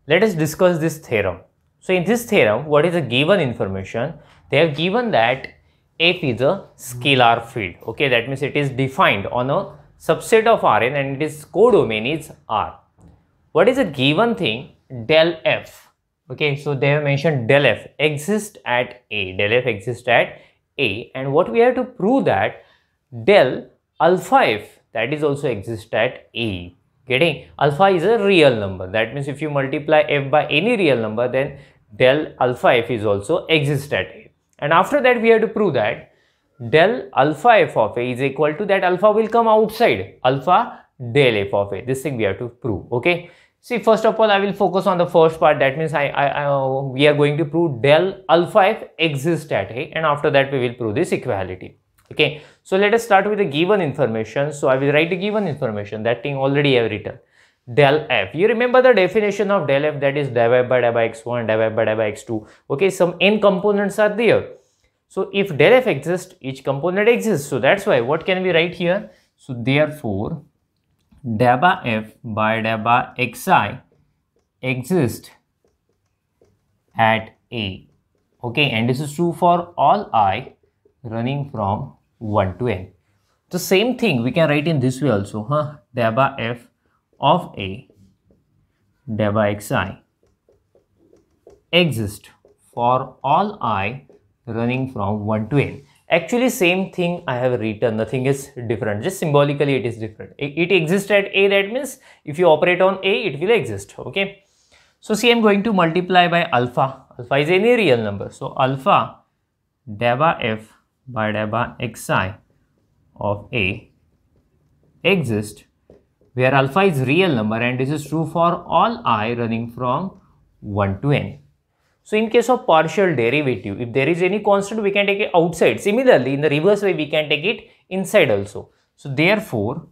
let us discuss this theorem. So in this theorem, what is the given information? They have given that f is a scalar field. Okay, that means it is defined on a subset of Rn and its codomain is R. What is a given thing? Del f. Okay, so they have mentioned del f exists at A. Del f exists at A, and what we have to prove that del alpha f, that is also exists at A. Getting? Alpha is a real number. That means if you multiply f by any real number, then del alpha f is also exists at A. And after that, we have to prove that del alpha f of A is equal to that alpha will come outside alpha del f of A. This thing we have to prove. Okay. See, first of all, I will focus on the first part. That means we are going to prove del alpha f exists at A, and after that we will prove this equality. Okay. So let us start with the given information. So I will write the given information. That thing already I have written. Del f. You remember the definition of del f, that is divided by x1, divided by x2. Okay, some n components are there. So if del f exists, each component exists. So that's why what can we write here? So therefore, deba f by deba xi exists at A. Okay, and this is true for all I running from 1 to n. The same thing we can write in this way also. Deba f of A deba xi exists for all I running from 1 to n. Actually, same thing I have written, nothing is different, just symbolically it is different. It exists at A, that means if you operate on A, it will exist. Okay. So see, I am going to multiply by alpha. Alpha is any real number. So alpha deba f by deba xi of A exists where alpha is real number, and this is true for all I running from 1 to n. So in case of partial derivative, if there is any constant, we can take it outside. Similarly, in the reverse way, we can take it inside also. So therefore,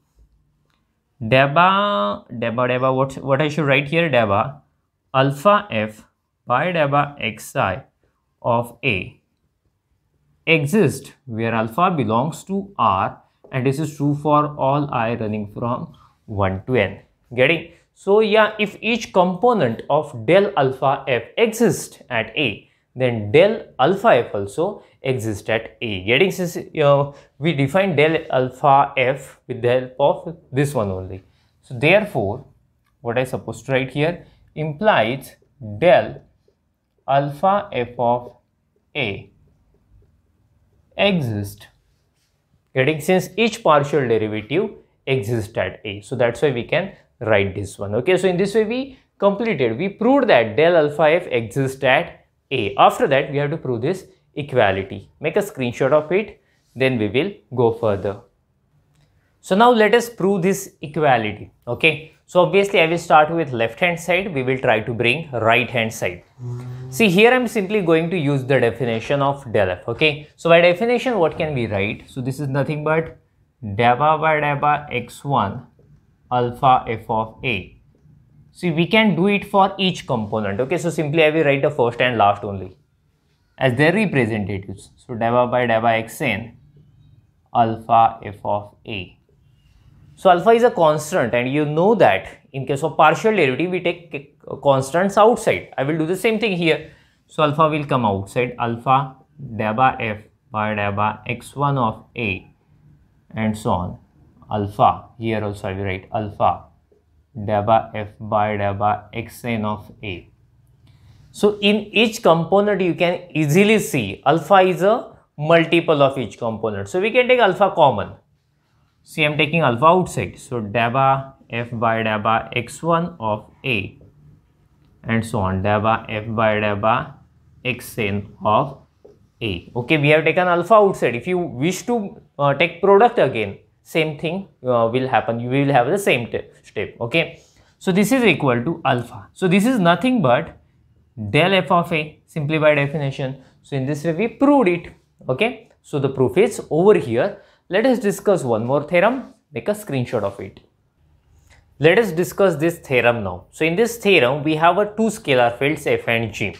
deba, what I should write here? Deba alpha f by deba xi of A exists where alpha belongs to R, and this is true for all I running from 1 to n. Getting? So yeah, if each component of del alpha f exists at A, then del alpha f also exists at A. Getting? Since we define del alpha f with the help of this one only. So therefore, what I supposed to write here implies del alpha f of A exists. Getting? Since each partial derivative exists at A. So that's why we can write this one. Okay. So in this way we proved that del alpha f exists at A. After that we have to prove this equality. Make a screenshot of it, then we will go further. So now let us prove this equality. Okay. So obviously I will start with left hand side. We will try to bring right hand side. See, here I am simply going to use the definition of del f. Okay. So by definition, what can we write? So this is nothing but deba by deba x1 alpha f of A. See, we can do it for each component. Okay. So simply I will write the first and last only as their representatives. So deba by deba xn alpha f of A. So alpha is a constant, and you know that in case of partial derivative we take constants outside. I will do the same thing here. So alpha will come outside, alpha deba f by deba x1 of A and so on. Alpha, here also I will write alpha deba f by deba xn of A. So in each component you can easily see alpha is a multiple of each component. So we can take alpha common. See, I am taking alpha outside. So deba f by deba x1 of A and so on, deba f by deba xn of A. Okay, we have taken alpha outside. If you wish to take product again, same thing will happen. You will have the same step. Okay, so this is equal to alpha. So this is nothing but del f of A, simply by definition. So in this way we proved it. Okay, so the proof is over here. Let us discuss one more theorem. Make a screenshot of it. Let us discuss this theorem now. So in this theorem, we have two scalar fields f and g.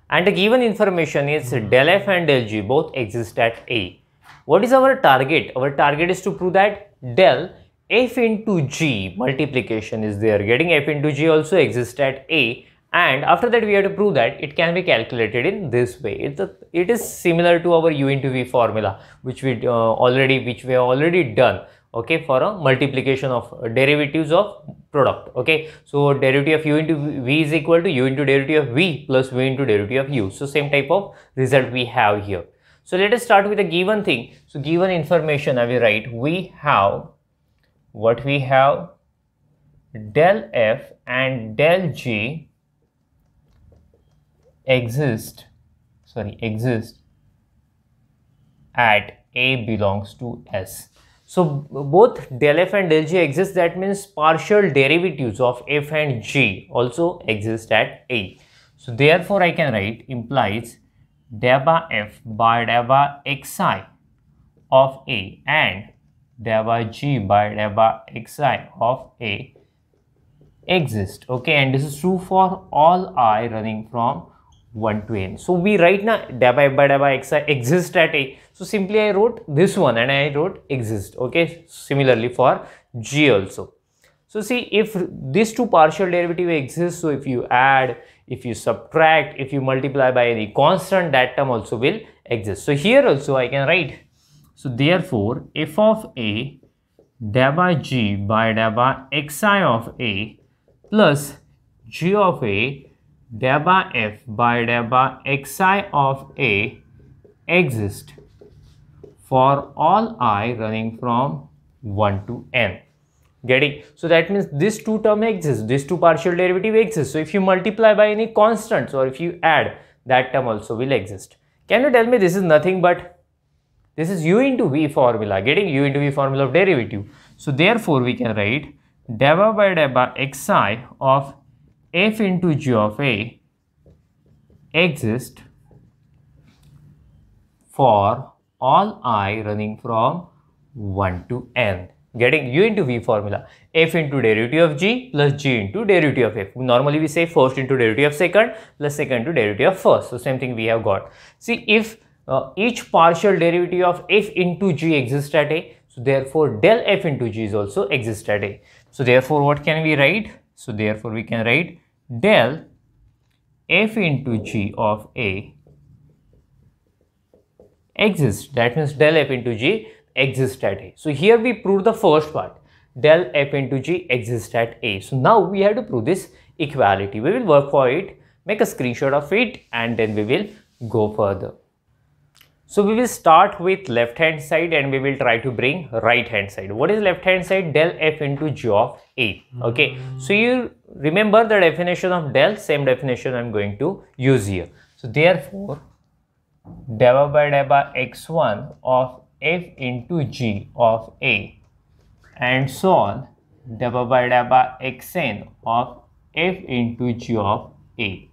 And the given information is del f and del g both exist at A. What is our target? Our target is to prove that del f into g multiplication is there. Getting f into g also exists at A. And after that, we have to prove that it can be calculated in this way. It is similar to our u into v formula, which we have already done. Okay, for a multiplication of derivatives of product. Okay, so derivative of u into v is equal to u into derivative of v plus v into derivative of u. So same type of result we have here. So let us start with a given thing. So given information, I will write we have what we have del f and del g exist at A belongs to S. So both del f and del g exist, that means partial derivatives of f and g also exist at A. So therefore I can write implies del by f by del by xi of A and del by g by del by xi of A exist. Okay, and this is true for all I running from 1 to n. So we write now del by f by del by xi exist at A. So simply I wrote this one and I wrote exist. Okay, similarly for g also. So see, if these two partial derivative exist, so if you add, if you subtract, if you multiply by any constant, that term also will exist. So here also I can write, so therefore f of A del by g by del by xi of A plus g of A del by f by del by xi of A exist for all I running from 1 to n. Getting? So that means this two term exists, this two partial derivative exists. So if you multiply by any constants or if you add, that term also will exist. Can you tell me this is nothing but this is u into v formula, getting u into v formula of derivative. So therefore we can write del by del by xi of f into g of A exist for all I running from 1 to n. Getting u into v formula, f into derivative of g plus g into derivative of f. Normally we say first into derivative of second plus second to derivative of first. So same thing we have got. See, if each partial derivative of f into g exists at A, so therefore del f into g is also exist at A. So therefore what can we write? So therefore we can write del f into g of A exists. That means del f into g exists at A. So here we prove the first part, del f into g exists at A. So now we have to prove this equality. We will work for it, make a screenshot of it, and then we will go further. So we will start with left hand side and we will try to bring right hand side. What is left hand side? Del f into g of A. Okay, so you remember the definition of del, same definition I am going to use here. So therefore del by x1 of f into g of A and so on del by xn of f into g of A.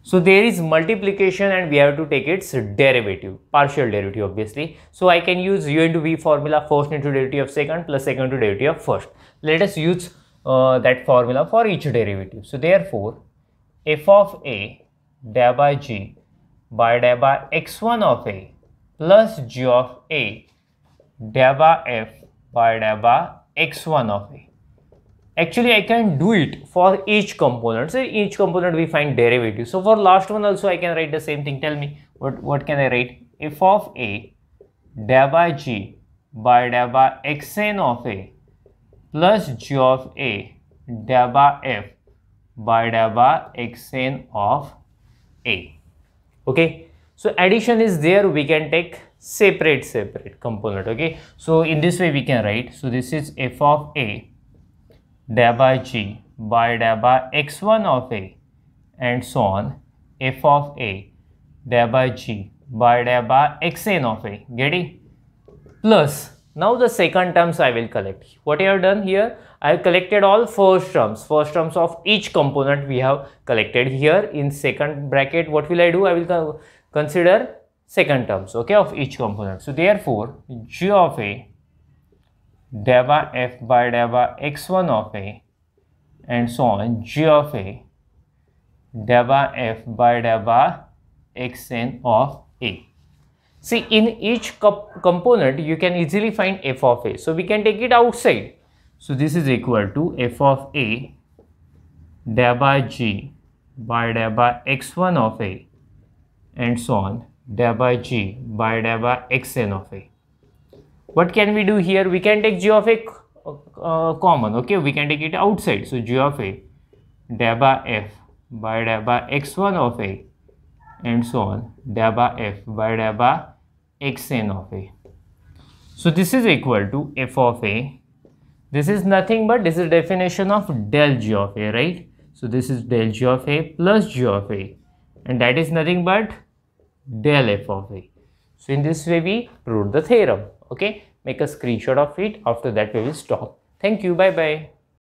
So there is multiplication and we have to take its derivative, partial derivative obviously. So I can use u into v formula, first into derivative of second plus second to derivative of first. Let us use that formula for each derivative. So therefore f of A del by g by del by x1 of A plus g of A del by f by del by x1 of A. Actually, I can do it for each component. So each component we find derivative. So for last one also I can write the same thing. Tell me what can I write? F of A del by g by del by xn of A plus g of A del by f by del by xn of A. Okay, so addition is there, we can take separate component. Okay, so in this way we can write, so this is f of A del by g by del by x1 of A and so on f of A del by g by del by xn of A. Getting? Plus now the second terms I will collect. What I have done here, I have collected all first terms of each component we have collected here. In second bracket, what will I do? I will consider second terms, okay, of each component. So therefore g of A del by f by del by x1 of A and so on g of A del by f by del by xn of A. See, in each component you can easily find f of A, so we can take it outside. So this is equal to f of A del by g by del by x1 of a and so on, del by g by del by xn of a. What can we do here? We can take g of a common, okay, we can take it outside. So g of a del by f by del by x1 of a and so on, del by f by del by xn of a. So this is equal to f of a. This is nothing but this is definition of del g of a, right? So this is del g of a plus g of a, and that is nothing but del f of a. So in this way we proved the theorem. Okay, make a screenshot of it. After that we will stop. Thank you. Bye bye.